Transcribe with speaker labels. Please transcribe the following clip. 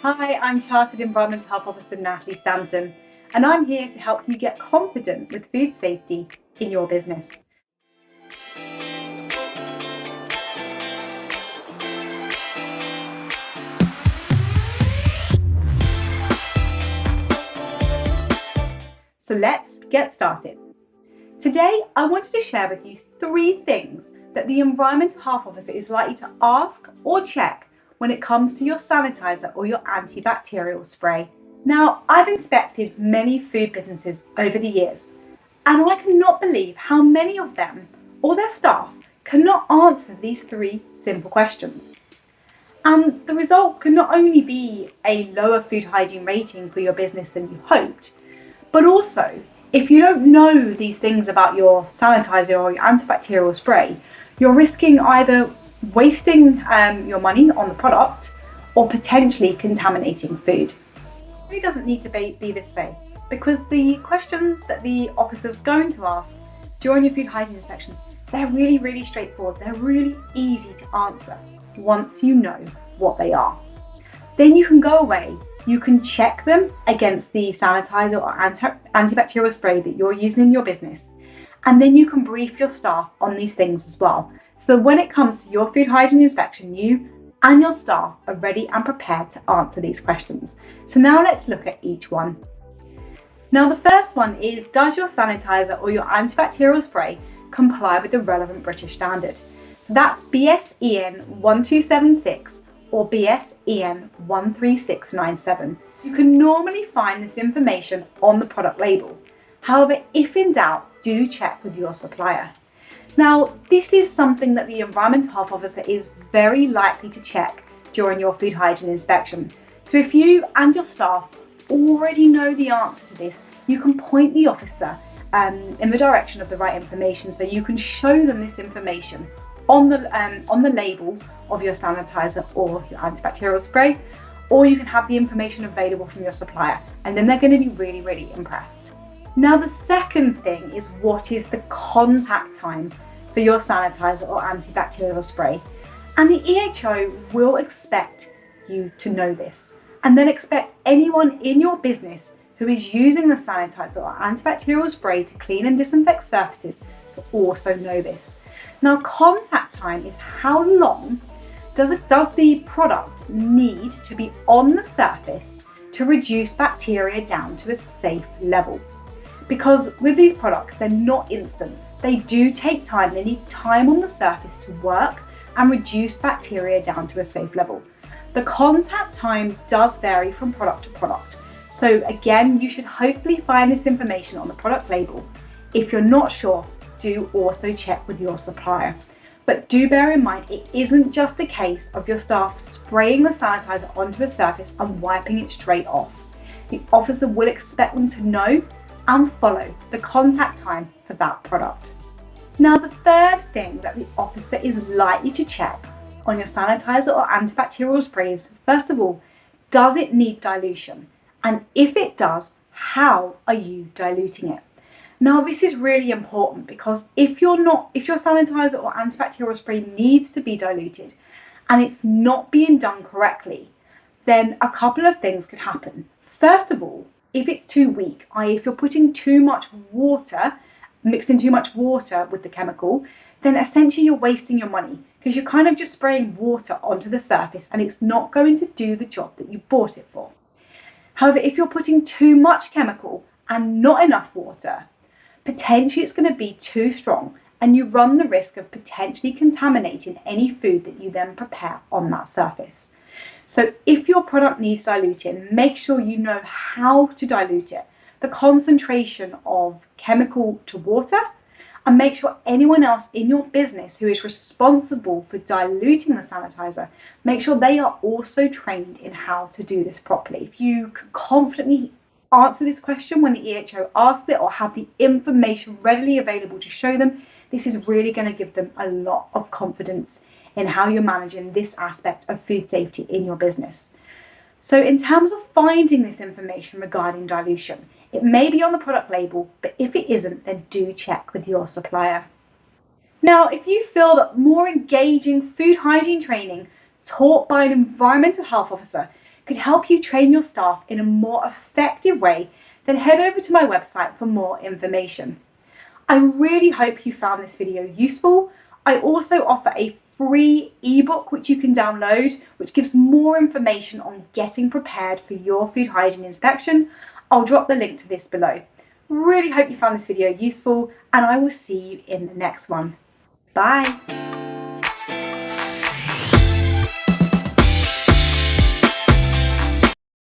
Speaker 1: Hi, I'm Chartered Environmental Health Officer Natalie Stanton, and I'm here to help you get confident with food safety in your business. So let's get started. Today, I wanted to share with you 3 things that the Environmental Health Officer is likely to ask or check when it comes to your sanitizer or your antibacterial spray. Now, I've inspected many food businesses over the years, and I cannot believe how many of them or their staff cannot answer these 3 simple questions. And the result can not only be a lower food hygiene rating for your business than you hoped, but also, if you don't know these things about your sanitizer or your antibacterial spray, you're risking either wasting your money on the product or potentially contaminating food. It really doesn't need to be this way, because the questions that the officer's going to ask during your food hygiene inspection, they're really straightforward. They're really easy to answer once you know what they are. Then you can go away, you can check them against the sanitizer or antibacterial spray that you're using in your business, and then you can brief your staff on these things as well. So when it comes to your food hygiene inspection, you and your staff are ready and prepared to answer these questions. So now let's look at each one. Now the first one is, does your sanitizer or your antibacterial spray comply with the relevant British standard? That's BSEN 1276 or BSEN 13697. You can normally find this information on the product label. However, if in doubt, do check with your supplier. Now, this is something that the Environmental Health Officer is very likely to check during your food hygiene inspection. So if you and your staff already know the answer to this, you can point the officer in the direction of the right information, so you can show them this information on the label of your sanitizer or your antibacterial spray, or you can have the information available from your supplier, and then they're going to be really impressed. Now the second thing is, what is the contact time for your sanitizer or antibacterial spray? And the EHO will expect you to know this, and then expect anyone in your business who is using the sanitizer or antibacterial spray to clean and disinfect surfaces to also know this. Now, contact time is how long does the product need to be on the surface to reduce bacteria down to a safe level. Because with these products, they're not instant. They do take time. They need time on the surface to work and reduce bacteria down to a safe level. The contact time does vary from product to product. So again, you should hopefully find this information on the product label. If you're not sure, do also check with your supplier. But do bear in mind, it isn't just a case of your staff spraying the sanitizer onto a surface and wiping it straight off. The officer will expect them to know and follow the contact time for that product. Now, the third thing that the officer is likely to check on your sanitizer or antibacterial spray is, first of all, does it need dilution? And if it does, how are you diluting it? Now, this is really important, because if your sanitizer or antibacterial spray needs to be diluted and it's not being done correctly, then a couple of things could happen. First of all, if it's too weak, i.e. if you're putting too much water, mixing too much water with the chemical, then essentially you're wasting your money, because you're kind of just spraying water onto the surface and it's not going to do the job that you bought it for. However, if you're putting too much chemical and not enough water, potentially it's going to be too strong, and you run the risk of potentially contaminating any food that you then prepare on that surface. So if your product needs diluting, make sure you know how to dilute it, the concentration of chemical to water, and make sure anyone else in your business who is responsible for diluting the sanitizer, make sure they are also trained in how to do this properly. If you can confidently answer this question when the EHO asks it, or have the information readily available to show them, this is really going to give them a lot of confidence in how you're managing this aspect of food safety in your business. So in terms of finding this information regarding dilution, it may be on the product label, but if it isn't, then do check with your supplier. Now, if you feel that more engaging food hygiene training taught by an environmental health officer could help you train your staff in a more effective way, then head over to my website for more information. I really hope you found this video useful. I also offer a free ebook which you can download, which gives more information on getting prepared for your food hygiene inspection. I'll drop the link to this below. Really hope you found this video useful, and I will see you in the next one. Bye.